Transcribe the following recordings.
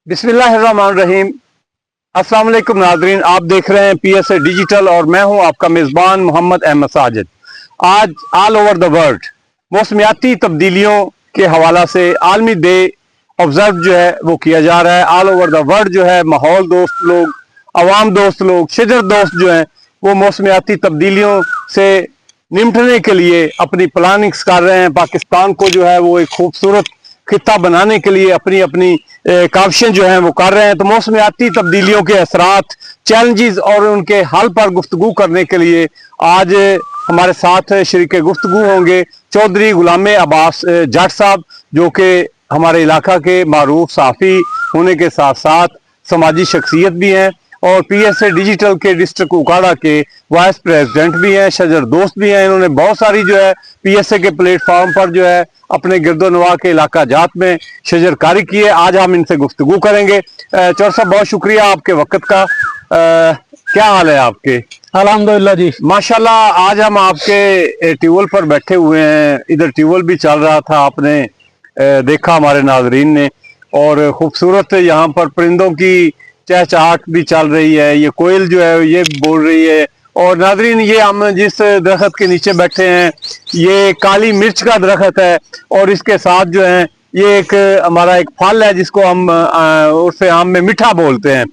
बिस्मिल्लाहिर्रहमानिर्रहीम। अस्सलाम वालेकुम नाज़रीन, आप देख रहे हैं PSA डिजिटल और मैं हूं आपका मेज़बान मोहम्मद अहमद साजिद। आज ऑल ओवर द वर्ल्ड मौसमियाती तब्दीलियों के हवाला से आलमी डे ऑब्जर्व जो है वो किया जा रहा है। ऑल ओवर द वर्ल्ड जो है माहौल दोस्त लोग, अवाम दोस्त लोग, शजर दोस्त जो हैं वो मौसमियाती तब्दीलियों से निपटने के लिए अपनी प्लानिंग्स कर रहे हैं। पाकिस्तान को जो है वो एक खूबसूरत खिता बनाने के लिए अपनी अपनी काविशें जो हैं वो कर रहे हैं। तो मौसमियाती तब्दीलियों के असरात, चैलेंजेस और उनके हल पर गुफ्तगू करने के लिए आज हमारे साथ शरीके गुफ्तगू होंगे चौधरी गुलाम अब्बास जट साहब, जो कि हमारे इलाका के मारूफ साफ़ी होने के साथ साथ समाजी शख्सियत भी हैं और PSA डिजिटल के डिस्ट्रिक्ट उकाड़ा के वाइस प्रेसिडेंट भी हैं, शजर दोस्त भी हैं। इन्होंने बहुत सारी जो है PSA के प्लेटफॉर्म पर जो है अपने गिरदोनवा के इलाका जात में शजरकारी की है। आज हम इनसे गुफ्तगू करेंगे। चौर साहब, बहुत शुक्रिया आपके वक्त का। क्या हाल है आपके? अल्हम्दुलिल्लाह जी, माशाल्लाह। आज हम आपके ट्यूबवेल पर बैठे हुए हैं। इधर ट्यूबवेल भी चल रहा था, आपने देखा हमारे नाजरीन ने, और खूबसूरत यहाँ पर परिंदों की चहचहाट भी चल रही है। ये कोयल जो है ये बोल रही है। और नाजरीन, ये हम जिस दरख्त के नीचे बैठे हैं ये काली मिर्च का दरख्त है और इसके साथ जो है ये एक हमारा एक फल है जिसको हम उर्फ़े आम में मीठा बोलते हैं।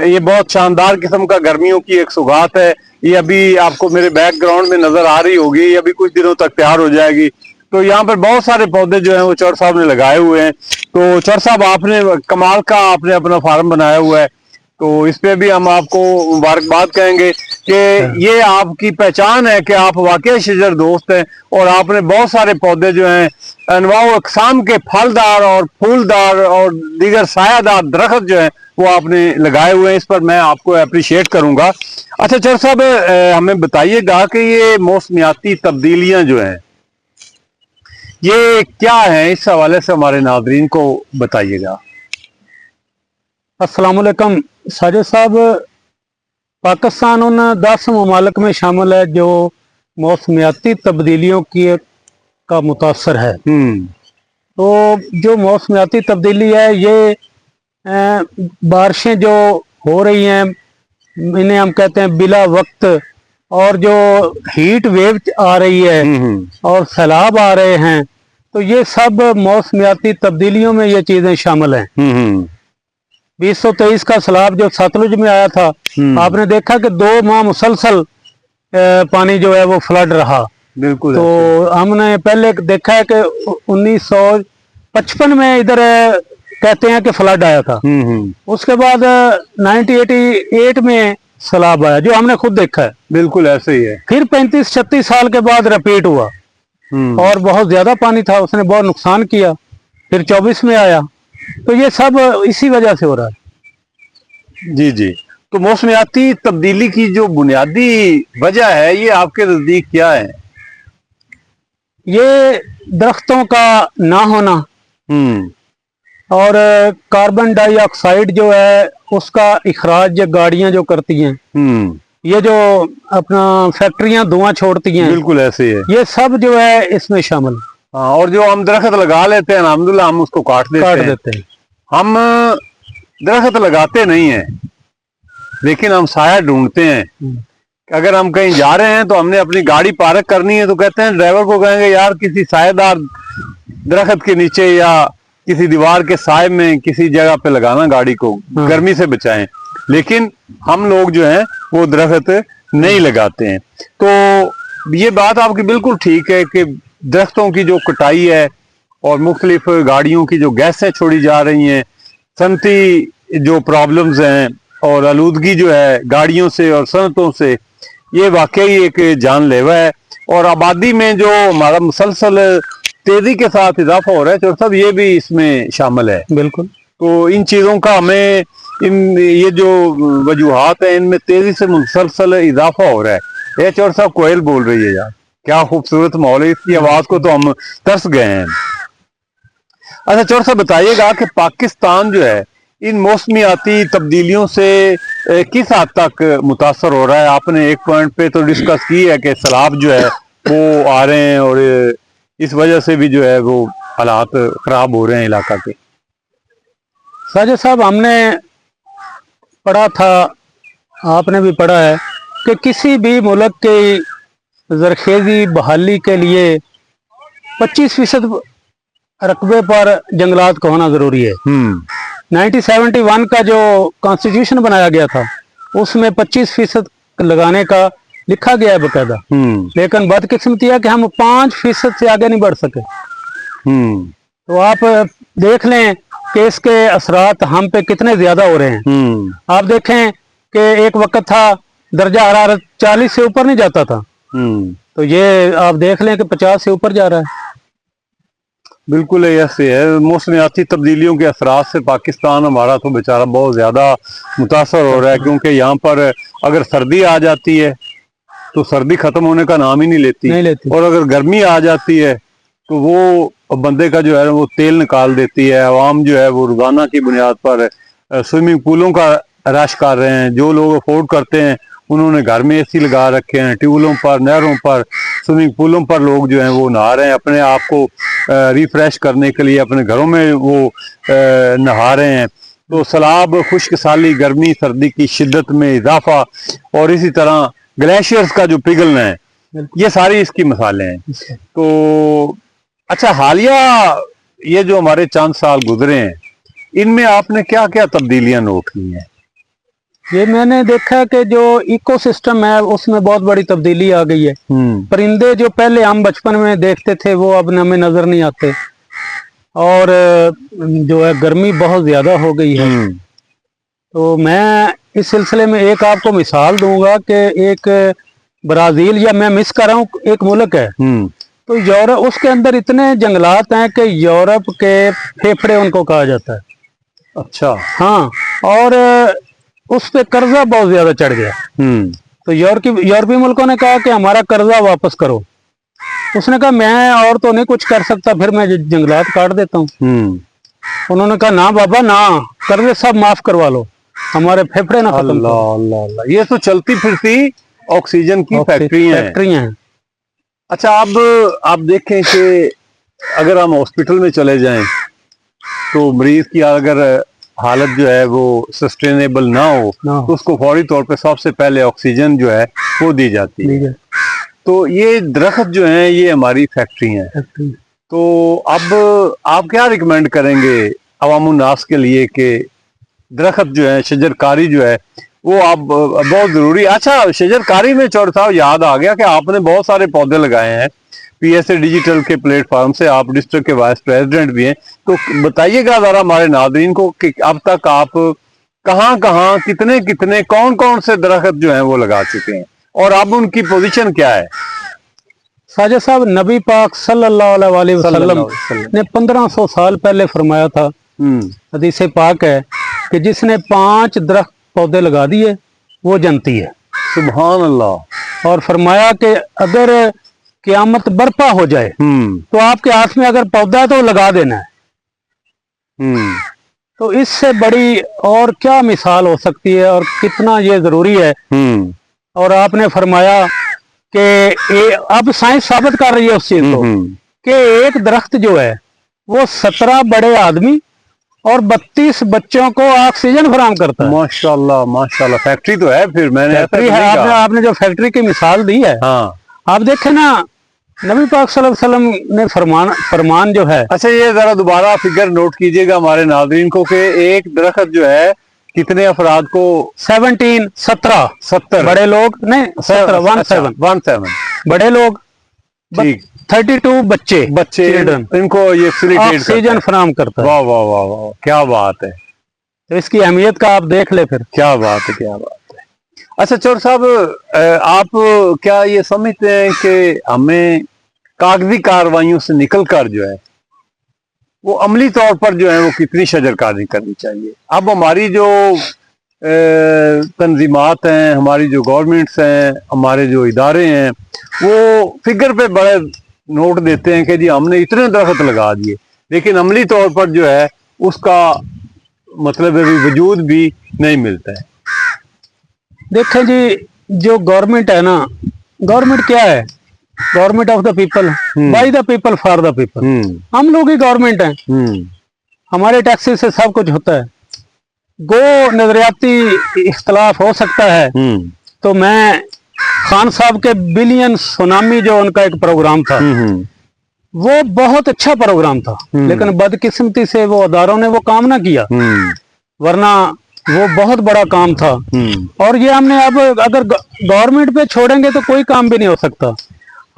ये बहुत शानदार किस्म का गर्मियों की एक सौगात है। ये अभी आपको मेरे बैकग्राउंड में नजर आ रही होगी, ये अभी कुछ दिनों तक तैयार हो जाएगी। तो यहाँ पर बहुत सारे पौधे जो हैं वो चौर साहब ने लगाए हुए हैं। तो चौर साहब, आपने कमाल का आपने अपना फार्म बनाया हुआ है, तो इस पे भी हम आपको मुबारकबाद कहेंगे कि ये आपकी पहचान है कि आप वाकई शजर दोस्त हैं और आपने बहुत सारे पौधे जो हैं अनवाउ अक़साम के फलदार और फूलदार और दीगर सायादार दरख्त जो हैं वो आपने लगाए हुए हैं। इस पर मैं आपको अप्रिशिएट करूंगा। अच्छा चौर साहब, हमें बताइएगा कि ये मौसमियाती तब्दीलियां जो हैं ये क्या है, इस हवाले से हमारे नाज़रीन को बताइएगा। अस्सलाम वालेकुम साजिद साहब। पाकिस्तान उन 10 ममालिक में शामिल है जो मौसमियाती तब्दीलियों की का मुतासर है। तो जो मौसमियाती तब्दीली है ये बारिशें जो हो रही हैं इन्हें हम कहते हैं बिला वक्त, और जो हीट वेव आ रही है और सैलाब आ रहे हैं, तो ये सब मौसमियाती तब्दीलियों में ये चीजें शामिल हैं। 2023 का सैलाब जो सतलुज में आया था, आपने देखा कि 2 माह मुसलसल पानी जो है वो फ्लड रहा। बिल्कुल। तो हमने पहले देखा है कि 1955 में इधर कहते हैं कि फ्लड आया था। उसके बाद 1988 में सैलाब आया, जो हमने खुद देखा है। बिल्कुल ऐसे ही है। फिर 35-36 साल के बाद रिपीट हुआ और बहुत ज्यादा पानी था, उसने बहुत नुकसान किया। फिर 24 में आया। तो ये सब इसी वजह से हो रहा है। जी जी। तो मौसमियाती तब्दीली की जो बुनियादी वजह है ये आपके नजदीक क्या है? ये दरख्तों का ना होना और कार्बन डाइऑक्साइड जो है उसका इखराज गाड़ियां जो करती हैं, ये जो अपना फैक्ट्रियां धुआं छोड़ती हैं, बिल्कुल ऐसे ही है। ये सब जो है इसमें शामिल। हाँ, और जो हम दरख्त लगा लेते हैं अल्हम्दुलिल्लाह, हम उसको काट देते हैं। हम दरख्त लगाते नहीं हैं लेकिन हम साया ढूंढते हैं। अगर हम कहीं जा रहे हैं तो हमने अपनी गाड़ी पार्क करनी है तो कहते हैं, ड्राइवर को कहेंगे यार किसी सायेदार दरख्त के नीचे या किसी दीवार के साए में किसी जगह पे लगाना गाड़ी को, गर्मी से बचाएं। लेकिन हम लोग जो हैं वो दरख्त नहीं लगाते हैं। तो ये बात आपकी बिल्कुल ठीक है कि दरख्तों की जो कटाई है और मुख्तलिफ गाड़ियों की जो गैसें छोड़ी जा रही हैं, सनती जो प्रॉब्लम्स हैं और आलूदगी जो है गाड़ियों से और सनतों से, ये वाकई एक जानलेवा है। और आबादी में जो हमारा मुसलसल तेजी के साथ इजाफा हो रहा है, तो सब ये भी इसमें शामिल है। बिल्कुल। तो इन चीज़ों का हमें ये जो वजूहात है इनमें तेजी से मुसलसल इजाफा हो रहा है। ये चौर साहब कोयल बोल रही है यार, क्या खूबसूरत माहौल है, इसकी आवाज को तो हम तरस गए हैं। अच्छा चौर साहब, बताइएगा कि पाकिस्तान जो है इन मौसमियाती तब्दीलियों से किस हद तक मुतासर हो रहा है? आपने एक पॉइंट पे तो डिस्कस की है कि सैलाब जो है वो आ रहे हैं और इस वजह से भी जो है वो हालात खराब हो रहे हैं इलाका के। साजिद साहब, हमने पढ़ा था, आपने भी पढ़ा है कि किसी भी मुल्क की ज़रखेज़ी बहाली के लिए 25% रकबे पर जंगलात का होना ज़रूरी है। 1971 का जो कॉन्स्टिट्यूशन बनाया गया था उसमें 25% लगाने का लिखा गया है बकायदा, लेकिन बदकिस्मती है कि हम 5% से आगे नहीं बढ़ सके। तो आप देख लें कि इसके असरात हम पे कितने ज्यादा हो रहे हैं। आप देखें कि एक वक्त था दर्जा हरारत 40 से ऊपर नहीं जाता था, तो ये आप देख लें कि 50 से ऊपर जा रहा है। बिल्कुल ऐसे है। मौसमियाती तब्दीलियों के असरात से पाकिस्तान हमारा तो बेचारा बहुत ज़्यादा मुतासर हो रहा है, क्योंकि यहाँ पर अगर सर्दी आ जाती है तो सर्दी ख़त्म होने का नाम ही नहीं लेती, और अगर गर्मी आ जाती है तो वो बंदे का जो है वो तेल निकाल देती है। आवाम जो है वो रोज़ाना की बुनियाद पर स्विमिंग पूलों का रश कर रहे हैं। जो लोग अफोर्ड करते हैं उन्होंने घर में एसी लगा रखे हैं, ट्यूबवेलों पर, नहरों पर, स्विमिंग पूलों पर लोग जो हैं वो नहा रहे हैं, अपने आप को रिफ्रेश करने के लिए अपने घरों में वो नहा रहे हैं। तो सैलाब, खुश्क साली, गर्मी सर्दी की शिद्दत में इजाफा और इसी तरह ग्लेशियर्स का जो पिघलना है, ये सारी इसकी मिसालें हैं। तो अच्छा, हालिया ये जो हमारे चंद साल गुजरे हैं, इनमें आपने क्या क्या तब्दीलियां नोट की हैं? ये मैंने देखा कि जो इकोसिस्टम है उसमें बहुत बड़ी तब्दीली आ गई है। परिंदे जो पहले हम बचपन में देखते थे वो अब हमें नजर नहीं आते, और जो है गर्मी बहुत ज्यादा हो गई है। तो मैं इस सिलसिले में एक आपको मिसाल दूंगा कि एक ब्राजील, या मैं मिस कर रहा हूँ, एक मुल्क है, तो यूरोप, उसके अंदर इतने जंगलात हैं कि यूरोप के फेफड़े उनको कहा जाता है। अच्छा। हाँ, और उस पे कर्जा बहुत ज्यादा चढ़ गया। तो यूरोपीय मुल्कों ने कहा कि हमारा कर्जा वापस करो। उसने कहा मैं और तो नहीं कुछ कर सकता, फिर मैं जंगलात काट देता हूँ। उन्होंने कहा ना बाबा ना, कर्जे सब माफ करवा लो, हमारे फेफड़े ना खत्म करो। अल्लाह अल्लाह, ये तो चलती फिरती ऑक्सीजन की फैक्ट्रियां हैं। अच्छा, अब आप देखें कि अगर हम हॉस्पिटल में चले जाएं तो मरीज की अगर हालत जो है वो सस्टेनेबल ना हो तो उसको फौरी तौर पे सबसे पहले ऑक्सीजन जो है वो दी जाती है। तो ये दरख्त जो हैं ये हमारी फैक्ट्री हैं। तो अब आप क्या रिकमेंड करेंगे अवामुन्नास के लिए कि दरख्त जो है, शजरकारी जो है वो आप बहुत जरूरी। अच्छा, शजरकारी में चौड़ साहब याद आ गया कि आपने बहुत सारे पौधे लगाए हैं, PSA डिजिटल के प्लेटफॉर्म से, आप डिस्ट्रिक्ट के वाइस प्रेसिडेंट भी हैं, तो बताइएगा जरा हमारे नाज़रीन को कि अब तक आप कहाँ कहाँ, कितने कितने, कौन कौन से दरख्त जो हैं वो लगा चुके हैं और अब उनकी पोजीशन क्या है? साजिद साहब, नबी पाक सल्लल्लाहु अलैहि वसल्लम ने 1500 साल पहले फरमाया था, हदीस पाक है कि जिसने 5 दरख्त पौधे लगा दिए वो जन्नती है। सुभान अल्लाह। और फरमाया कि अगर क़यामत बर्पा हो जाए तो आपके हाथ में अगर पौधा है तो लगा देना है। तो इससे बड़ी और क्या मिसाल हो सकती है, और कितना ये जरूरी है। और आपने फरमाया कि अब साइंस साबित कर रही है उस चीज को कि एक दरख्त जो है वो 17 बड़े आदमी और 32 बच्चों को ऑक्सीजन फराहम करता है। माशाल्लाह माशाल्लाह, फैक्ट्री तो है। फिर मैंने फैक्ट्री है, आपने जो फैक्ट्री की मिसाल दी है। हाँ, आप देखें ना, नबी पाक सल्लल्लाहु अलैहि वसल्लम ने फरमान जो है। अच्छा, ये जरा दोबारा फिगर नोट कीजिएगा हमारे नाज़रीन को कि एक दरख्त जो है कितने अफराद को? 17 बड़े लोग, नहीं 17 बड़े लोग, ठीक, 32 बच्चे इनको ये ऑक्सीजन फराहम करता है। वाह वाह वाह वाह, क्या बात है। तो इसकी अहमियत का आप देख ले फिर, क्या बात है, क्या बात है। अच्छा चौर साहब, आप क्या ये समझते हैं कि हमें कागजी कार्रवाइयों से निकलकर जो है वो अमली तौर पर जो है वो कितनी शजरकारी करनी चाहिए? अब हमारी जो तंजीमात हैं, हमारी जो गवर्नमेंट्स हैं, हमारे जो इदारे हैं, वो फिगर पे बड़े नोट देते हैं कि जी हमने इतने दरख्त लगा दिए, लेकिन अमली तौर पर जो है उसका मतलब वजूद भी नहीं मिलता है। देखें जी, जो गवर्नमेंट है ना, गवर्नमेंट क्या है? Government of the people, by the people, for the people. हम लोग ही गवर्नमेंट हैं, हमारे टैक्सेस से सब कुछ होता है। गो नजरियाती इख्तलाफ हो सकता है, तो मैं खान साहब के बिलियन सुनामी जो उनका एक प्रोग्राम था, वो बहुत अच्छा प्रोग्राम था, लेकिन बदकिस्मती से वो अदारों ने वो काम ना किया, वरना वो बहुत बड़ा काम था। और ये हमने अब अगर गवर्नमेंट पे छोड़ेंगे तो कोई काम भी नहीं हो सकता।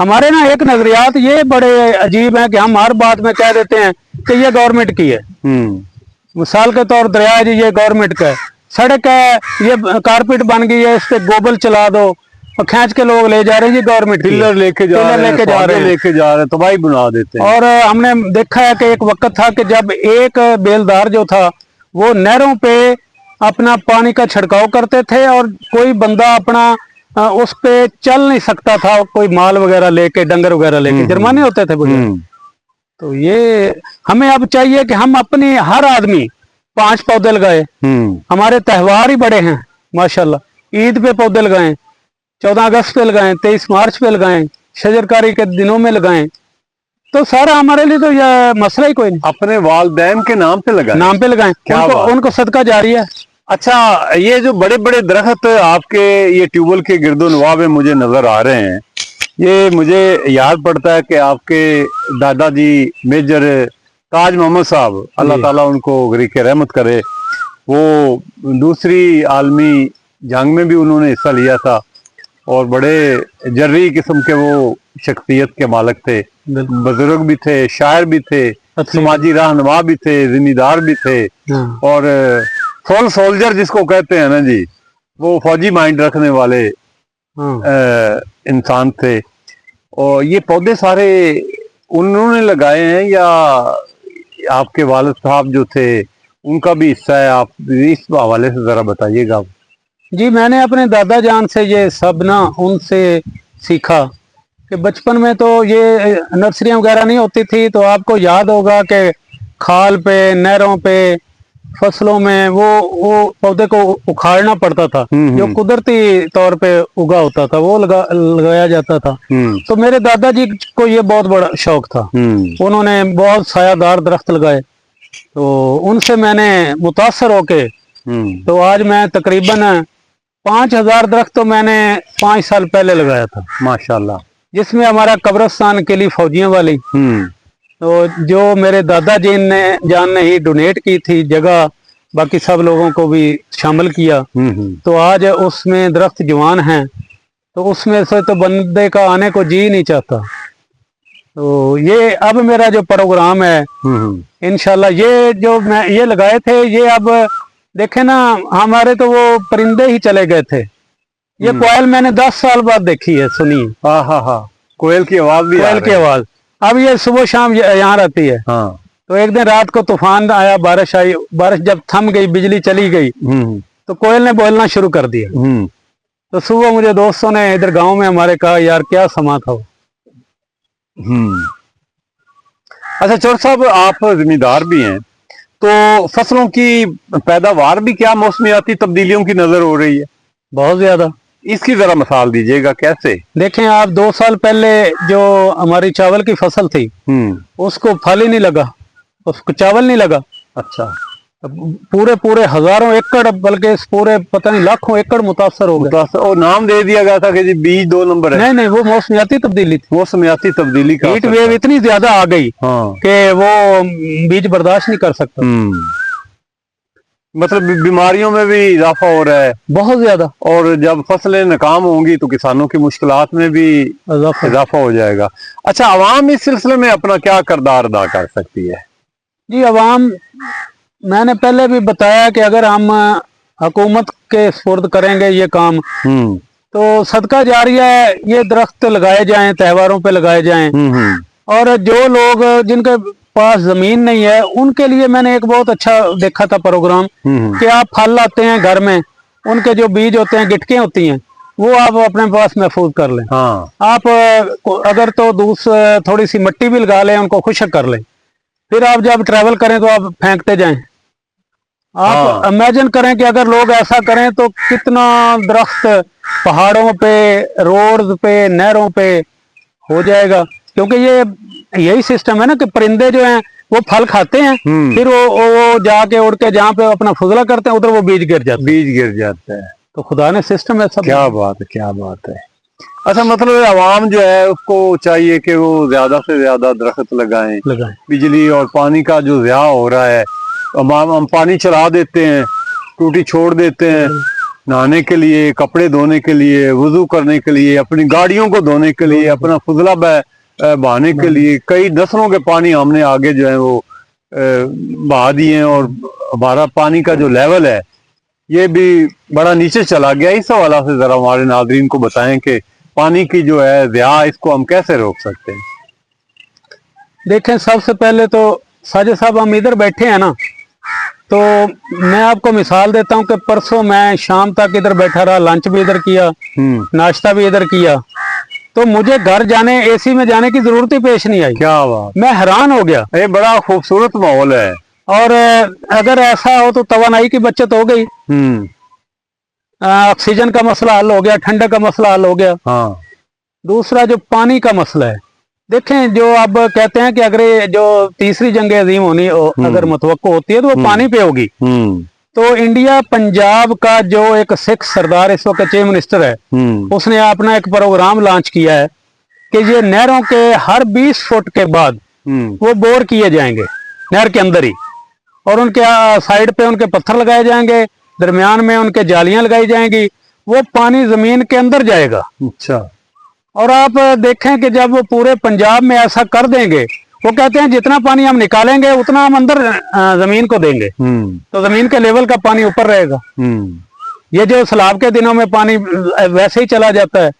हमारे ना एक नजरियात ये बड़े अजीब हैं कि हम हर बात में कह देते हैं कि ये गवर्नमेंट की है। मिसाल के तौर दरिया जी ये गवर्नमेंट का है, सड़क है ये कारपेट बन गई है, इस पे गोबल चला दो और खींच के लोग ले जा रहे हैं, ये गवर्नमेंट टिलर लेके जा रहे हैं, तबाही बना देते हैं। और हमने देखा है कि एक वक्त था कि जब एक बेलदार जो था वो नहरों पे अपना पानी का छिड़काव करते थे और कोई बंदा अपना उस पे चल नहीं सकता था, कोई माल वगैरह लेके, डंगर वगैरह लेके, जुर्माने होते थे मुझे। तो ये हमें अब चाहिए कि हम अपनी हर आदमी 5 पौधे लगाए। हमारे त्योहार ही बड़े हैं माशाल्लाह, ईद पे पौधे लगाएं, 14 अगस्त पे लगाएं, 23 मार्च पे लगाएं, शजरकारी के दिनों में लगाएं, तो सारा हमारे लिए तो यह मसला ही कोई नहीं। अपने वालदैन के नाम पे लगाएं, उनको सदका जारी है। अच्छा, ये जो बड़े बड़े दरख्त आपके ये ट्यूबवेल के गिरदो नवा में मुझे नजर आ रहे हैं, ये मुझे याद पड़ता है कि आपके दादाजी मेजर ताज मोहम्मद साहब, अल्लाह ताला उनको गरीक रहमत करे, वो दूसरी आलमी जंग में भी उन्होंने हिस्सा लिया था और बड़े जर्री किस्म के वो शख्सियत के मालिक थे, बुजुर्ग भी थे, शायर भी थे, समाजी रहनुमा भी थे, जिम्मेदार भी थे, और फुल सोल्जर जिसको कहते हैं ना जी, वो फौजी माइंड रखने वाले इंसान थे। और ये पौधे सारे उन्होंने लगाए हैं या आपके वालिद साहब जो थे उनका भी हिस्सा है? आप इस हवाले से जरा बताइएगा। जी, मैंने अपने दादा जान से ये सब ना उनसे सीखा कि बचपन में तो ये नर्सरियाँ वगैरह नहीं होती थी, तो आपको याद होगा कि खाल पे, नहरों पे, फसलों में वो पौधे को उखाड़ना पड़ता था, जो कुदरती तौर पे उगा होता था वो लगाया जाता था। तो मेरे दादाजी को ये बहुत बड़ा शौक था, उन्होंने बहुत सायादार दरख्त लगाए, तो उनसे मैंने मुतासर होके तो आज मैं तकरीबन 5000 दरख्त तो मैंने 5 साल पहले लगाया था माशाल्लाह, जिसमें हमारा कब्रिस्तान के लिए फौजियों वाली, तो जो मेरे दादाजी ने जान ने ही डोनेट की थी जगह, बाकी सब लोगों को भी शामिल किया, तो आज उसमें दरख्त जवान हैं, तो उसमें से तो बंदे का आने को जी नहीं चाहता। तो ये अब मेरा जो प्रोग्राम है इंशाल्लाह, ये जो मैं ये लगाए थे, ये अब देखे ना, हमारे तो वो परिंदे ही चले गए थे। ये कोयल मैंने 10 साल बाद देखी है, सुनी। हाँ, कोयल की आवाज भी, कोयल की आवाज। अब ये सुबह शाम यहाँ रहती है। तो एक दिन रात को तूफान आया, बारिश आई, बारिश जब थम गई, बिजली चली गई, तो कोयल ने बोलना शुरू कर दिया। तो सुबह मुझे दोस्तों ने इधर गांव में हमारे कहा, यार क्या समा था वो। अच्छा चौर साहब, आप जिम्मेदार भी हैं, तो फसलों की पैदावार भी क्या मौसमियाती तब्दीलियों की नजर हो रही है? बहुत ज्यादा। इसकी जरा मिसाल दीजिएगा, कैसे? देखें आप, 2 साल पहले जो हमारी चावल की फसल थी, उसको फल ही नहीं लगा, उसको चावल नहीं लगा। अच्छा, पूरे हजारों एकड़, बल्कि पूरे पता नहीं लाखों एकड़ मुतासर हो गए। और नाम दे दिया गया था कि जी बीज 2 नंबर है। नहीं, वो मौसमियाती तब्दीली थी। मौसमियाती तब्दीली का हीट वेव इतनी ज्यादा आ गई कि वो बीज बर्दाश्त नहीं कर सकता। मतलब बीमारियों में भी इजाफा हो रहा है बहुत ज्यादा, और जब फसलें नाकाम होंगी तो किसानों की मुश्किलात में भी इजाफा हो जाएगा। अच्छा, आवाम इस सिलसिले में अपना क्या किरदार अदा कर सकती है? जी, आवाम, मैंने पहले भी बताया कि अगर हम हुकूमत के सुपुर्द करेंगे ये काम, तो सदका जारिया है, ये दरख्त लगाए जाएं, त्योहारों पे लगाए जाएं। और जो लोग जिनके पास जमीन नहीं है, उनके लिए मैंने एक बहुत अच्छा देखा था प्रोग्राम कि आप फल लाते हैं घर में, उनके जो बीज होते हैं, गिटकें होती हैं, वो आप अपने पास महफूज कर लें। आप अगर तो थोड़ी सी मिट्टी भी लगा लें, उनको खुशक कर लें, फिर आप जब ट्रैवल करें तो आप फेंकते जाएं। आप इमेजिन करें कि अगर लोग ऐसा करें तो कितना दरख्त पहाड़ों पे, रोड पे, नहरों पे हो जाएगा। क्योंकि ये यही सिस्टम है ना कि परिंदे जो हैं वो फल खाते हैं, फिर वो जाके उड़ के जहाँ पे अपना फुजला करते हैं उधर वो बीज गिर जाते हैं। बीज गिर जाता है। तो खुदा ने सिस्टम ऐसा क्या बात है, क्या बात है। अच्छा, मतलब आवाम जो है उसको चाहिए कि वो ज्यादा से ज्यादा दरख्त लगाएं। बिजली और पानी का जो ज़िया हो रहा है, हम पानी चला देते हैं, टूटी छोड़ देते हैं नहाने के लिए, कपड़े धोने के लिए, वुजू करने के लिए, अपनी गाड़ियों को धोने के लिए, अपना फुजला बहाने के लिए। कई नस्लों के पानी हमने आगे जो है वो बहा दिए हैं, और हमारा पानी का जो लेवल है ये भी बड़ा नीचे चला गया। इस हवाला से जरा हमारे नाज़रीन को बताएं कि पानी की जो है ज़िया, इसको हम कैसे रोक सकते हैं। देखें, सबसे पहले तो साजिद साहब हम इधर बैठे हैं ना, तो मैं आपको मिसाल देता हूं कि परसों मैं शाम तक इधर बैठा रहा, लंच भी इधर किया, नाश्ता भी इधर किया, तो मुझे घर जाने एसी में जाने की जरूरत ही पेश नहीं आई। क्या बात, मैं हैरान हो गया। ये बड़ा खूबसूरत माहौल है। और अगर ऐसा हो तो तवानाई की बचत हो गई, ऑक्सीजन का मसला हल हो गया, ठंडक का मसला हल हो गया। हाँ। दूसरा जो पानी का मसला है, देखें जो अब कहते हैं कि अगर जो तीसरी जंग अजीम होनी अगर मुतवक्को होती है तो वो पानी पे होगी। तो इंडिया पंजाब का जो एक सिख सरदार इस वक्त चीफ मिनिस्टर है, उसने अपना एक प्रोग्राम लॉन्च किया है कि ये नहरों के हर 20 फुट के बाद वो बोर किए जाएंगे नहर के अंदर ही, और उनके साइड पे उनके पत्थर लगाए जाएंगे, दरमियान में उनके जालियां लगाई जाएंगी, वो पानी जमीन के अंदर जाएगा। अच्छा। और आप देखें कि जब वो पूरे पंजाब में ऐसा कर देंगे, वो कहते हैं जितना पानी हम निकालेंगे उतना हम अंदर जमीन को देंगे, तो जमीन के लेवल का पानी ऊपर रहेगा। ये जो सैलाब के दिनों में पानी वैसे ही चला जाता है,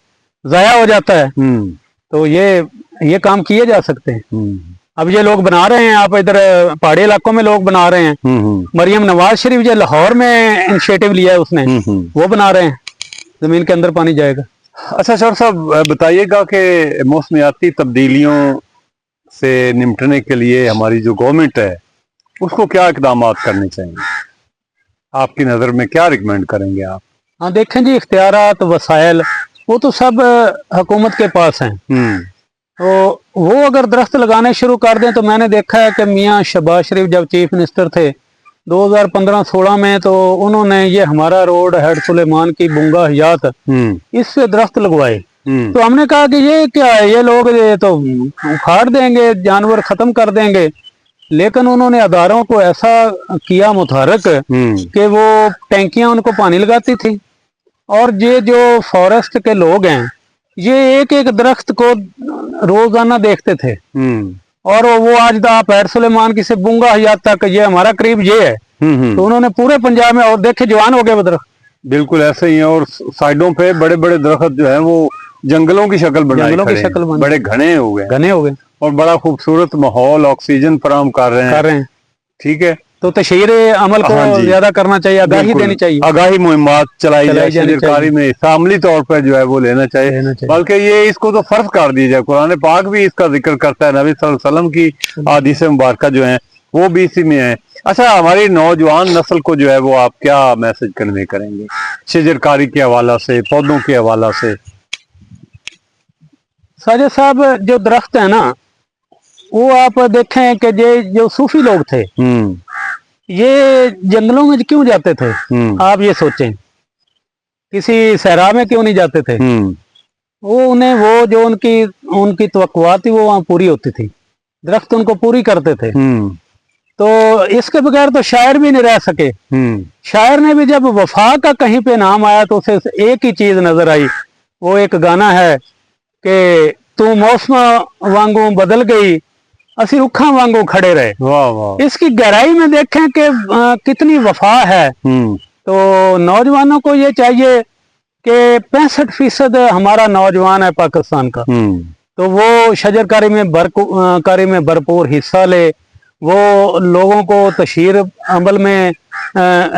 जाया हो जाता है, तो ये काम किए जा सकते हैं। अब ये लोग बना रहे हैं, आप इधर पहाड़ी इलाकों में लोग बना रहे हैं। मरियम नवाज शरीफ जो लाहौर में इनिशिएटिव लिया है उसने, वो बना रहे हैं, जमीन के अंदर पानी जाएगा। अच्छा सर साहब, बताइएगा कि मौसमियाती तब्दीलियों से निपटने के लिए हमारी जो गवर्नमेंट है उसको क्या इकदाम करने चाहिए, आपकी नज़र में क्या रिकमेंड करेंगे आप? हाँ, देखें जी, इख्तियारात, वसाइल वो तो सब हुकूमत के पास हैं। तो वो अगर दरख्त लगाने शुरू कर दें, तो मैंने देखा है कि मियाँ शहबाज शरीफ जब चीफ मिनिस्टर थे 2015-16 में, तो उन्होंने ये हमारा रोड हेड सुलेमान की बुंगा हयात, इस पे दरख्त लगवाए। तो हमने कहा कि ये क्या है, ये लोग ये तो उखाड़ देंगे, जानवर खत्म कर देंगे। लेकिन उन्होंने अदारों को ऐसा किया मुतहरक कि वो टैंकियां उनको पानी लगाती थी, और ये जो फॉरेस्ट के लोग हैं ये एक एक दरख्त को रोजाना देखते थे। और वो आज आप हेड सुलेमान की से बुंगा हयात तक, ये हमारा करीब ये है। तो उन्होंने पूरे पंजाब में, और देखे जवान हो गए वो दरख्त। बिल्कुल ऐसे ही है, और साइडों पे बड़े बड़े दरख्त जो है वो जंगलों की शक्ल बनाई, बड़े घने हो गए, और बड़ा खूबसूरत माहौल, ऑक्सीजन फराहम कर रहे हैं। ठीक है, तो तशहीर अमल को ज्यादा करना चाहिए, आगाही देनी चाहिए, आगाही मुहिमात चलाई जाए, शजरकारी में अमली तौर पर जो है वो लेना चाहिए। बल्कि ये इसको तो फर्ज कर दिया जाए, कुरान पाक भी इसका जिक्र करता है, नबी सल्लल्लाहु अलैहि वसल्लम की हदीस मुबारक जो है वो भी इसी में है। अच्छा, हमारी नौजवान नस्ल को जो है वो आप क्या मैसेज कन्वे करेंगे शजरकारी के हवाला से, पौधों के हवाला से? साजिद साहब, जो दरख्त है ना, वो आप देखें कि जो सूफी लोग थे ये जंगलों में क्यों जाते थे? आप ये सोचें, किसी सहरा में क्यों नहीं जाते थे? वो उन्हें वो जो उनकी तवक्कुआत थी वो वहां पूरी होती थी, दरख्त उनको पूरी करते थे। तो इसके बगैर तो शायर भी नहीं रह सके। शायर ने भी जब वफा का कहीं पे नाम आया तो उसे एक ही चीज नजर आई, वो एक गाना है कि तू मौसम वांगू बदल गई, असी रुखा वांगू खड़े रहे। वाह वाह। इसकी गहराई में देखें कि कितनी वफा है। तो नौजवानों को ये चाहिए कि 65% हमारा नौजवान है पाकिस्तान का, तो वो शजरकारी में भरपूर हिस्सा ले, वो लोगों को तशहीर अमल में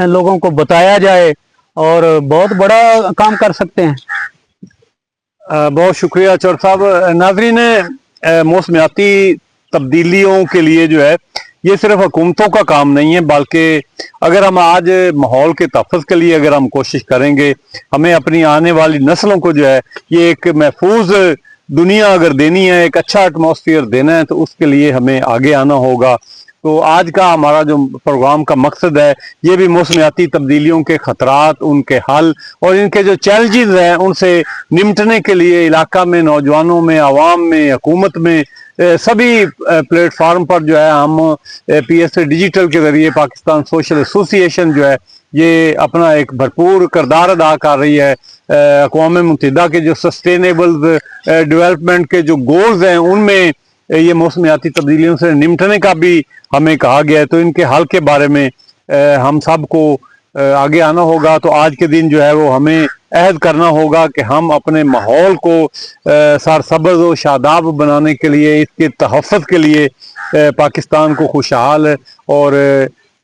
लोगों को बताया जाए, और बहुत बड़ा काम कर सकते हैं। बहुत शुक्रिया चौर साहब। नाज़रीन, मौसमियाती तब्दीलियों के लिए जो है ये सिर्फ हुकूमतों का काम नहीं है, बल्कि अगर हम आज माहौल के तहफ़्फ़ुज़ के लिए अगर हम कोशिश करेंगे, हमें अपनी आने वाली नस्लों को जो है ये एक महफूज दुनिया अगर देनी है, एक अच्छा एटमॉस्फेयर देना है, तो उसके लिए हमें आगे आना होगा। تو آج کا ہمارا جو پروگرام کا مقصد ہے یہ بھی موسمیاتی تبدیلیوں کے خطرات، ان کے حل اور ان کے جو چیلنجز ہیں ان سے نمٹنے کے لیے علاقہ میں، نوجوانوں میں، عوام میں، حکومت میں، سبھی پلیٹ فارم پر جو ہے ہم پی ایس اے ڈیجیٹل کے ذریعے پاکستان سوشل ایسوسی ایشن جو ہے یہ اپنا ایک بھرپور کردار ادا کر رہی ہے۔ اقوام متحدہ کے جو سسٹینیبل ڈیولپمنٹ کے جو گولز ہیں ان میں یہ موسمیاتی تبدیلیوں سے نمٹنے کا بھی ہمیں کہا گیا ہے، تو ان کے حل کے بارے میں ہم سب کو آگے آنا ہوگا۔ تو آج کے دن جو ہے وہ ہمیں عہد کرنا ہوگا کہ ہم اپنے ماحول کو سرسبز و شاداب بنانے کے لیے، اس کے تحفظ کے لیے، پاکستان کو خوشحال اور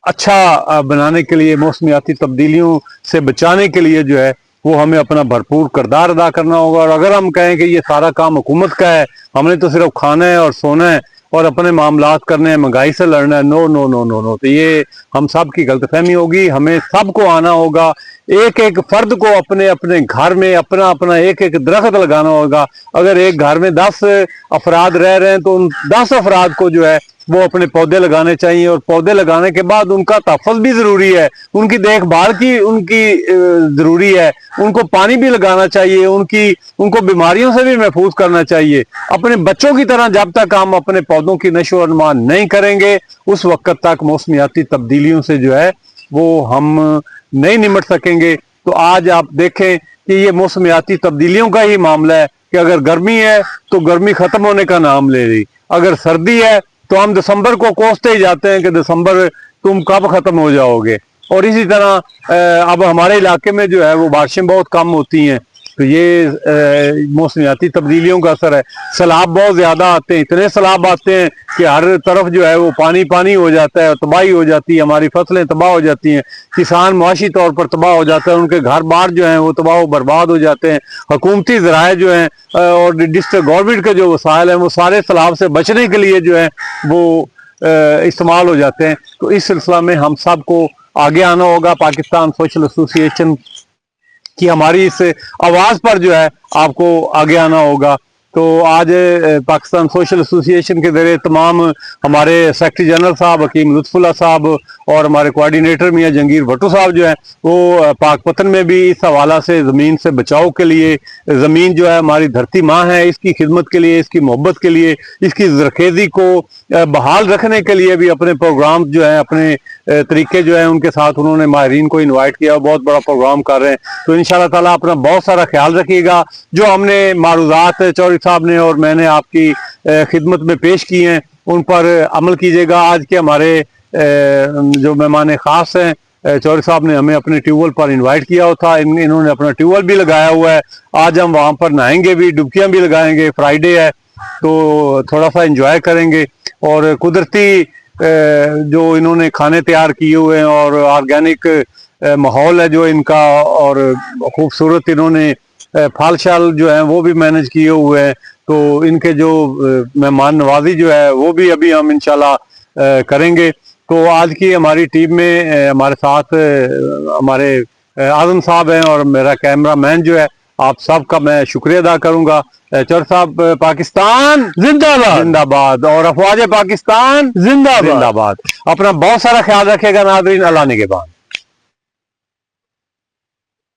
اچھا بنانے کے لیے، موسمیاتی تبدیلیوں سے بچانے کے لیے جو ہے وہ ہمیں اپنا بھرپور کردار ادا کرنا ہوگا۔ اور اگر ہم کہیں کہ یہ سارا کام حکومت کا ہے، ہم نے تو صرف کھانا ہے اور سونا ہے اور اپنے معاملات کرنے ہیں، مہنگائی سے لڑنا ہے، نو نو نو نو نو، تو یہ ہم سب کی غلط فہمی ہوگی۔ ہمیں سب کو آنا ہوگا، ایک ایک فرد کو اپنے اپنے گھر میں اپنا اپنا ایک ایک درخت لگانا ہوگا۔ اگر ایک گھر میں 10 افراد رہ رہے ہیں تو ان 10 افراد کو جو ہے وہ اپنے پودے لگانے چاہیے، اور پودے لگانے کے بعد ان کا تحفظ بھی ضروری ہے، ان کی دیکھ بھال کی ان کی ضروری ہے، ان کو پانی بھی لگانا چاہیے، ان کو بیماریوں سے بھی محفوظ کرنا چاہیے۔ اپنے بچوں کی طرح جب تک ہم اپنے پودوں کی نشو و نما نہیں کریں گے اس وقت تک موسمیاتی تبدیلیوں سے جو ہے وہ ہم نہیں نمٹ سکیں گے۔ تو آج آپ دیکھیں کہ یہ موسمیاتی تبدیلیوں کا ہی معاملہ ہے کہ اگر گرمی ہے تو گرمی ختم ہونے کا نام لے رہی، اگر سردی ہے تو ہم دسمبر کو کوستے ہی جاتے ہیں کہ دسمبر تم کب ختم ہو جاؤ گے۔ اور اسی طرح اب ہمارے علاقے میں جو ہے وہ بارشیں بہت کم ہوتی ہیں، تو یہ موسمیاتی تبدیلیوں کا اثر ہے۔ سیلاب بہت زیادہ آتے ہیں، اتنے سیلاب آتے ہیں کہ ہر طرف جو ہے وہ پانی پانی ہو جاتا ہے، تباہی ہو جاتی ہے، ہماری فصلیں تباہ ہو جاتی ہیں، کسان معاشی طور پر تباہ ہو جاتا ہے، ان کے گھر بار جو ہیں وہ تباہ و برباد ہو جاتے ہیں۔ حکومتی ذرائع جو ہیں اور ڈسٹرکٹ گورنمنٹ کے جو وسائل ہیں وہ سارے سیلاب سے بچنے کے لیے جو ہے وہ استعمال ہو جاتے ہیں۔ تو اس سلسلہ میں ہم سب کو آگے آنا ہوگا، پاکستان سوشل ایسوسی ایشن کی ہماری اس آواز پر جو ہے آپ کو آگے آنا ہوگا۔ تو آج پاکستان سوشل ایسوسی ایشن کے ذریعے تمام ہمارے سیکرٹری جنرل صاحب حکیم لطف اللہ صاحب اور ہمارے کوارڈینیٹر میاں جہانگیر بھٹو صاحب جو ہیں وہ پاک پتن میں بھی اس حوالہ سے زمین سے بچاؤ کے لیے، زمین جو ہے ہماری دھرتی ماں ہے، اس کی خدمت کے لیے، اس کی محبت کے لیے، اس کی زرخیزی کو بحال رکھنے کے لیے بھی اپنے پروگرام جو ہیں، اپنے طریقے جو ہیں ان کے ساتھ انہوں نے ماہرین کو انوائٹ کیا، بہت بڑا پروگرام کر رہے ہیں۔ تو انشاءاللہ تعالیٰ اپنا بہت سارا خیال رکھیے گا۔ جو ہم نے معروضات چوہدری صاحب نے اور میں نے آپ کی خدمت میں پیش کی ہیں ان پر عمل کیجیے گا۔ آج کے ہمارے جو مہمان خاص ہیں، چوہدری صاحب نے ہمیں اپنے ٹیوب ویل پر انوائٹ کیا تھا، انہوں نے اپنا ٹیوب ویل بھی لگایا ہوا ہے۔ آج ہم وہاں پر نہائیں گے بھی، ڈبکیاں بھی لگائیں گے، فرائیڈے ہے تو تھوڑا سا انجوائے کریں گے۔ اور قدرتی جو انہوں نے کھانے تیار کیے ہوئے ہیں اور آرگینک ماحول ہے جو ان کا، اور خوبصورت انہوں نے پھل شل جو ہیں وہ بھی مینج کیے ہوئے ہیں، تو ان کے جو مہمان نوازی جو ہے وہ بھی ابھی ہم انشاءاللہ کریں گے۔ تو آج کی ہماری ٹیم میں ہمارے ساتھ ہمارے اعظم صاحب ہیں اور میرا کیمرہ مین جو ہے، آپ سب کا میں شکریہ ادا کروں گا۔ چوہدری صاحب، پاکستان زندہ باد، زندہ باد، اور افواج پاکستان زندہ باد۔ زندہ باد۔ اپنا بہت سارا خیال رکھے گا ناظرین، اللہ نگہبان۔